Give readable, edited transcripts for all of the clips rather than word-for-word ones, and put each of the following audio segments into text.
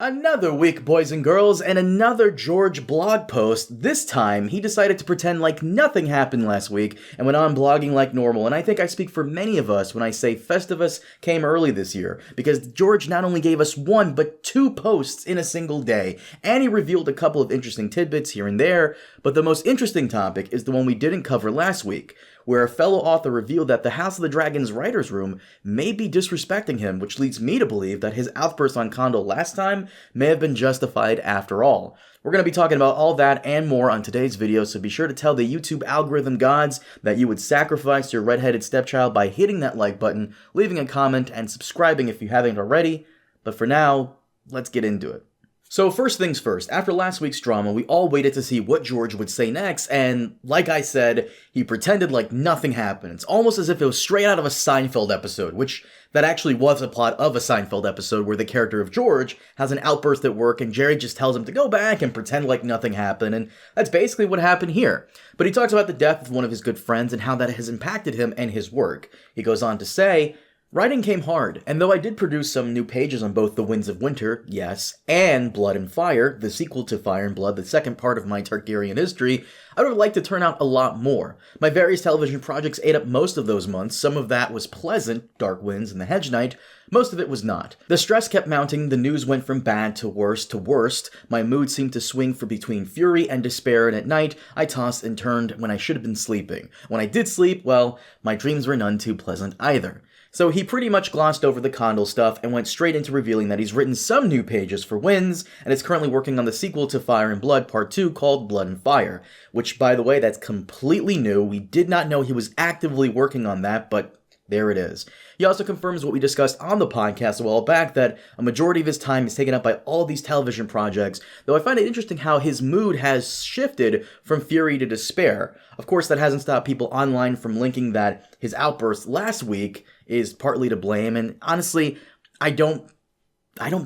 Another week, boys and girls, and another George blog post. This time, he decided to pretend like nothing happened last week and went on blogging like normal, and I think I speak for many of us when I say Festivus came early this year, because George not only gave us one, but two posts in a single day, and he revealed a couple of interesting tidbits here and there, but the most interesting topic is the one we didn't cover last week, where a fellow author revealed that the House of the Dragon's writer's room may be disrespecting him, which leads me to believe that his outburst on Condal last time may have been justified after all. We're going to be talking about all that and more on today's video, so be sure to tell the YouTube algorithm gods that you would sacrifice your redheaded stepchild by hitting that like button, leaving a comment, and subscribing if you haven't already. But for now, let's get into it. So first things first, after last week's drama, we all waited to see what George would say next, and like I said, he pretended like nothing happened. It's almost as if it was straight out of a Seinfeld episode, which that actually was a plot of a Seinfeld episode where the character of George has an outburst at work and Jerry just tells him to go back and pretend like nothing happened, and that's basically what happened here. But he talks about the death of one of his good friends and how that has impacted him and his work. He goes on to say, "Writing came hard, and though I did produce some new pages on both The Winds of Winter, yes, and Blood and Fire, the sequel to Fire and Blood, the second part of my Targaryen history, I would have liked to turn out a lot more. My various television projects ate up most of those months. Some of that was pleasant, Dark Winds and The Hedge Knight. Most of it was not. The stress kept mounting, the news went from bad to worst. My mood seemed to swing for between fury and despair, and at night, I tossed and turned when I should have been sleeping. When I did sleep, well, my dreams were none too pleasant either." So he pretty much glossed over the Condal stuff and went straight into revealing that he's written some new pages for Winds, and is currently working on the sequel to Fire and Blood Part 2 called Blood and Fire, which, by the way, that's completely new. We did not know he was actively working on that, but there it is. He also confirms what we discussed on the podcast a while back, that a majority of his time is taken up by all of these television projects, though I find it interesting how his mood has shifted from fury to despair. Of course, that hasn't stopped people online from linking that his outburst last week is partly to blame, and honestly, I don't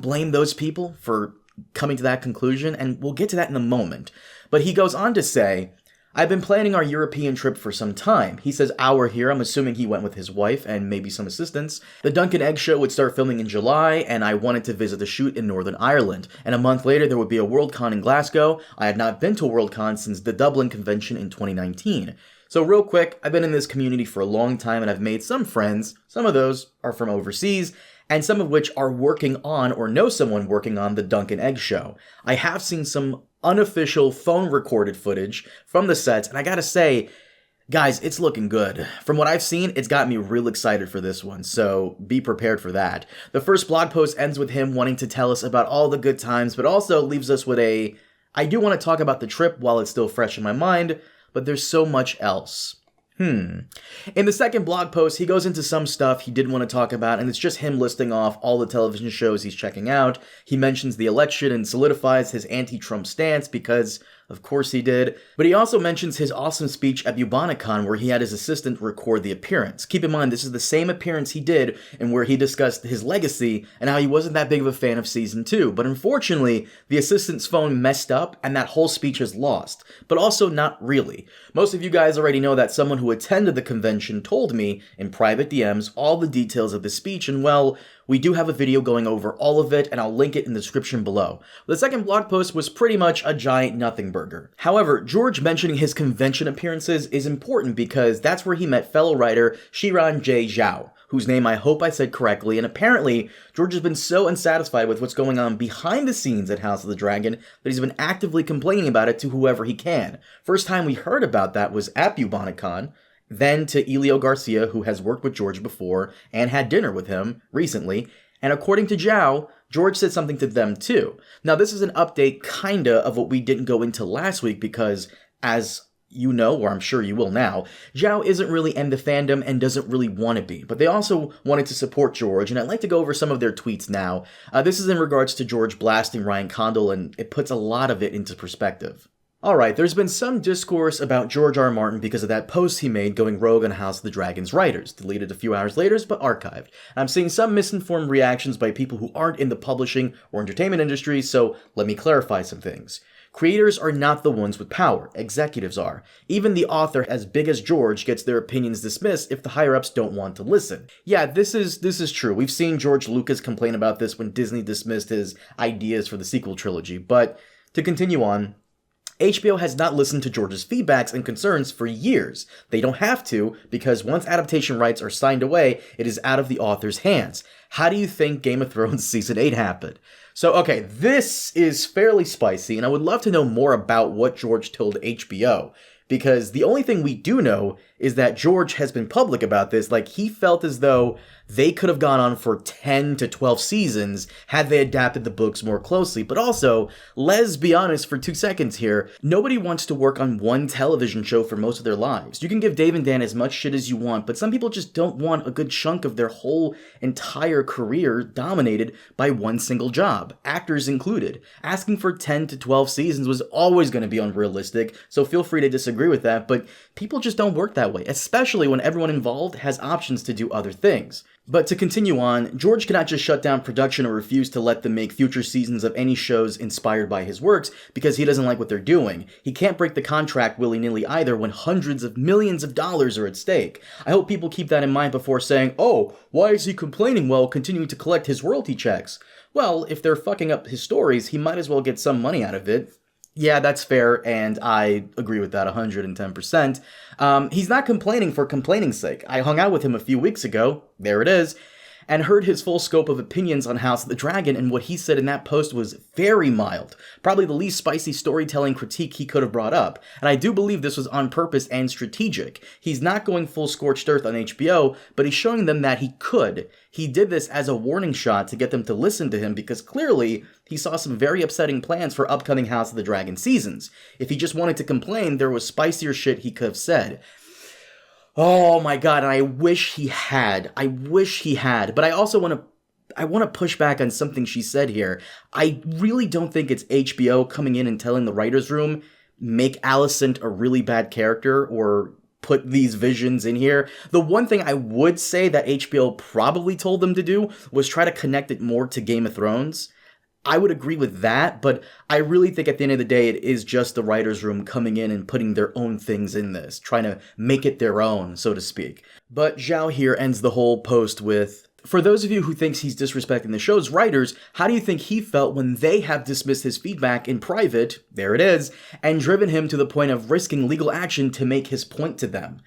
blame those people for coming to that conclusion, and we'll get to that in a moment. But he goes on to say, "I've been planning our European trip for some time." He says "our" here, I'm assuming he went with his wife and maybe some assistants. "The Duncan Egg show would start filming in July, and I wanted to visit the shoot in Northern Ireland. And a month later there would be a Worldcon in Glasgow. I had not been to Worldcon since the Dublin convention in 2019. So real quick, I've been in this community for a long time and I've made some friends. Some of those are from overseas, and some of which are working on or know someone working on the Duncan Egg show. I have seen some unofficial phone-recorded footage from the sets, and I gotta say, guys, it's looking good. From what I've seen, it's got me real excited for this one, so be prepared for that." The first blog post ends with him wanting to tell us about all the good times, but also leaves us with a, "I do want to talk about the trip while it's still fresh in my mind, but there's so much else." In the second blog post, he goes into some stuff he didn't want to talk about, and it's just him listing off all the television shows he's checking out. He mentions the election and solidifies his anti-Trump stance because, of course he did. But he also mentions his awesome speech at Bubonicon where he had his assistant record the appearance. Keep in mind, this is the same appearance he did and where he discussed his legacy and how he wasn't that big of a fan of Season 2. But unfortunately, the assistant's phone messed up and that whole speech is lost. But also not really. Most of you guys already know that someone who attended the convention told me in private DMs all the details of the speech, and well, we do have a video going over all of it, and I'll link it in the description below. The second blog post was pretty much a giant nothing burger. However, George mentioning his convention appearances is important because that's where he met fellow writer Shiran J. Zhao, whose name I hope I said correctly, and apparently George has been so unsatisfied with what's going on behind the scenes at House of the Dragon that he's been actively complaining about it to whoever he can. First time we heard about that was at Bubonicon, then to Elio Garcia, who has worked with George before and had dinner with him recently, and according to Zhao, George said something to them too. Now this is an update kinda of what we didn't go into last week because, as you know, or I'm sure you will now, Zhao isn't really in the fandom and doesn't really want to be, but they also wanted to support George, and I'd like to go over some of their tweets now. This is in regards to George blasting Ryan Condal, and it puts a lot of it into perspective. Alright, there's been some discourse about George R. R. Martin because of that post he made going rogue on House of the Dragon's writers, deleted a few hours later, but archived. I'm seeing some misinformed reactions by people who aren't in the publishing or entertainment industry, so let me clarify some things. Creators are not the ones with power, executives are. Even the author as big as George gets their opinions dismissed if the higher-ups don't want to listen. Yeah, this is true. We've seen George Lucas complain about this when Disney dismissed his ideas for the sequel trilogy, but to continue on, HBO has not listened to George's feedbacks and concerns for years. They don't have to, because once adaptation rights are signed away, it is out of the author's hands. How do you think Game of Thrones Season 8 happened? So, okay, this is fairly spicy, and I would love to know more about what George told HBO, because the only thing we do know is that George has been public about this. Like, he felt as though they could have gone on for 10 to 12 seasons had they adapted the books more closely. But also, let's be honest for 2 seconds here, nobody wants to work on one television show for most of their lives. You can give Dave and Dan as much shit as you want, but some people just don't want a good chunk of their whole entire career dominated by one single job, actors included. Asking for 10 to 12 seasons was always going to be unrealistic, so feel free to disagree with that, but people just don't work that way, especially when everyone involved has options to do other things. But to continue on, George cannot just shut down production or refuse to let them make future seasons of any shows inspired by his works because he doesn't like what they're doing. He can't break the contract willy-nilly either when hundreds of millions of dollars are at stake. I hope people keep that in mind before saying, oh, why is he complaining while continuing to collect his royalty checks? Well, if they're fucking up his stories, he might as well get some money out of it. Yeah, that's fair, and I agree with that 110%. He's not complaining for complaining's sake. I hung out with him a few weeks ago, there it is, and heard his full scope of opinions on House of the Dragon, and what he said in that post was very mild. Probably the least spicy storytelling critique he could have brought up, and I do believe this was on purpose and strategic. He's not going full scorched earth on HBO, but he's showing them that he could. He did this as a warning shot to get them to listen to him because clearly he saw some very upsetting plans for upcoming House of the Dragon seasons. If he just wanted to complain, there was spicier shit he could have said. Oh my god, and I wish he had. But I also want to push back on something she said here. I really don't think it's HBO coming in and telling the writer's room, make Alicent a really bad character, or put these visions in here. The one thing I would say that HBO probably told them to do was try to connect it more to Game of Thrones. I would agree with that, but I really think at the end of the day, it is just the writer's room coming in and putting their own things in this, trying to make it their own, so to speak. But Zhao here ends the whole post with, for those of you who thinks he's disrespecting the show's writers, how do you think he felt when they have dismissed his feedback in private, there it is, and driven him to the point of risking legal action to make his point to them?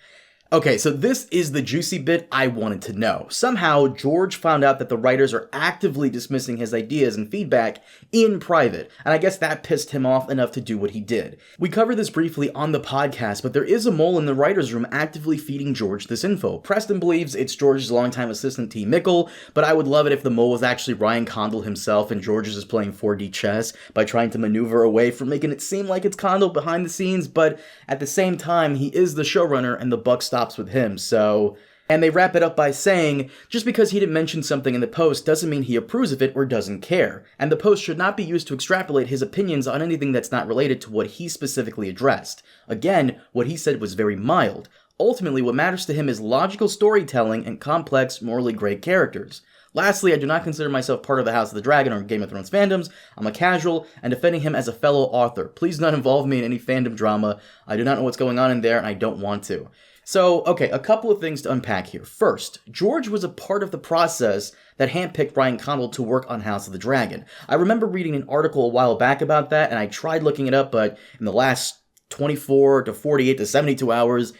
Okay, so this is the juicy bit I wanted to know. Somehow, George found out that the writers are actively dismissing his ideas and feedback in private, and I guess that pissed him off enough to do what he did. We covered this briefly on the podcast, but there is a mole in the writer's room actively feeding George this info. Preston believes it's George's longtime assistant T. Mickle, but I would love it if the mole was actually Ryan Condal himself and George is just playing 4D chess by trying to maneuver away from making it seem like it's Condal behind the scenes, but at the same time, he is the showrunner and the buck stops with him, so... And they wrap it up by saying, just because he didn't mention something in the post doesn't mean he approves of it or doesn't care, and the post should not be used to extrapolate his opinions on anything that's not related to what he specifically addressed. Again, what he said was very mild. Ultimately, what matters to him is logical storytelling and complex, morally great characters. Lastly, I do not consider myself part of the House of the Dragon or Game of Thrones fandoms. I'm a casual, and defending him as a fellow author. Please do not involve me in any fandom drama. I do not know what's going on in there, and I don't want to. So, okay, a couple of things to unpack here. First, George was a part of the process that handpicked Ryan Condal to work on House of the Dragon. I remember reading an article a while back about that, and I tried looking it up, but in the last 24 to 48 to 72 hours,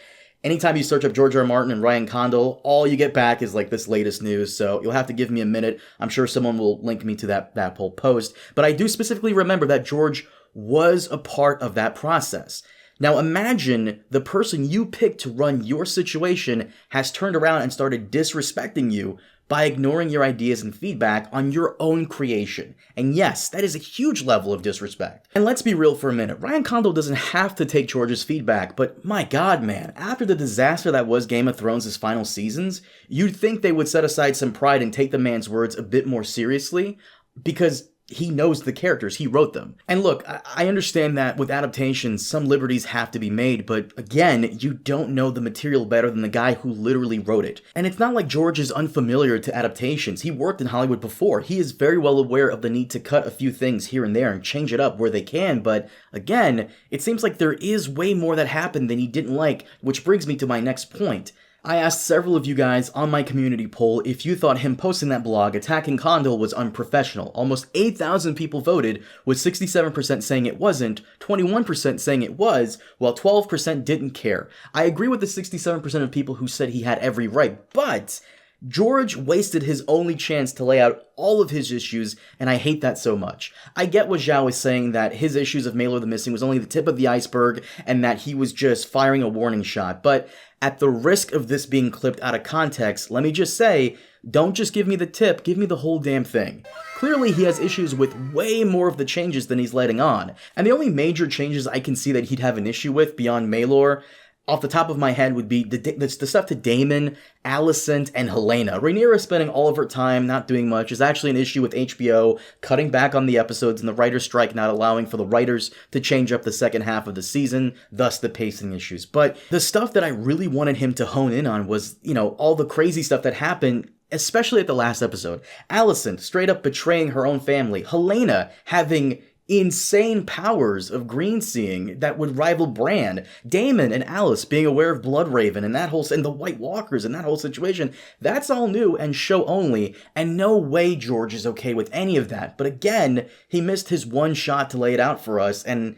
anytime you search up George R. R. Martin and Ryan Condal, all you get back is like this latest news, so you'll have to give me a minute. I'm sure someone will link me to that whole post. But I do specifically remember that George was a part of that process. Now imagine the person you picked to run your situation has turned around and started disrespecting you by ignoring your ideas and feedback on your own creation. And yes, that is a huge level of disrespect. And let's be real for a minute, Ryan Condal doesn't have to take George's feedback, but my god man, after the disaster that was Game of Thrones' final seasons, you'd think they would set aside some pride and take the man's words a bit more seriously, because he knows the characters, he wrote them. And look, I understand that with adaptations, some liberties have to be made, but again, you don't know the material better than the guy who literally wrote it. And it's not like George is unfamiliar to adaptations. He worked in Hollywood before. He is very well aware of the need to cut a few things here and there and change it up where they can, but again, it seems like there is way more that happened than he didn't like, which brings me to my next point. I asked several of you guys on my community poll if you thought him posting that blog attacking Condal was unprofessional. Almost 8,000 people voted, with 67% saying it wasn't, 21% saying it was, while 12% didn't care. I agree with the 67% of people who said he had every right, but George wasted his only chance to lay out all of his issues, and I hate that so much. I get what Zhao is saying, that his issues of Maelor the Missing was only the tip of the iceberg, and that he was just firing a warning shot, but at the risk of this being clipped out of context, let me just say, don't just give me the tip, give me the whole damn thing. Clearly, he has issues with way more of the changes than he's letting on, and the only major changes I can see that he'd have an issue with beyond Maelor, off the top of my head, would be the stuff to Daemon, Alicent, and Helena. Rhaenyra spending all of her time not doing much is actually an issue with HBO cutting back on the episodes and the writer's strike not allowing for the writers to change up the second half of the season, thus the pacing issues. But the stuff that I really wanted him to hone in on was, all the crazy stuff that happened, especially at the last episode. Alicent straight up betraying her own family. Helena having insane powers of green seeing that would rival Bran. Daemon and Alice being aware of Bloodraven and the White Walkers and that whole situation. That's all new and show only, and no way George is okay with any of that. But again, he missed his one shot to lay it out for us, and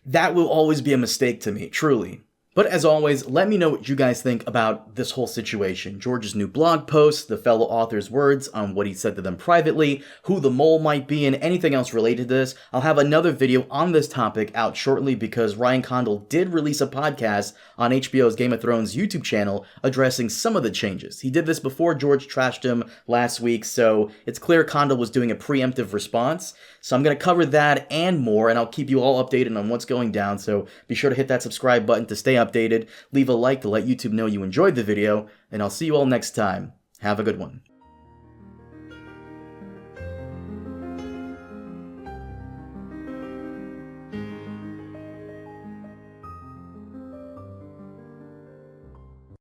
that will always be a mistake to me, truly. But as always, let me know what you guys think about this whole situation. George's new blog post, the fellow author's words on what he said to them privately, who the mole might be, and anything else related to this. I'll have another video on this topic out shortly because Ryan Condal did release a podcast on HBO's Game of Thrones YouTube channel addressing some of the changes. He did this before George trashed him last week, so it's clear Condal was doing a preemptive response. So I'm going to cover that and more, and I'll keep you all updated on what's going down, so be sure to hit that subscribe button to stay updated, leave a like to let YouTube know you enjoyed the video, and I'll see you all next time. Have a good one.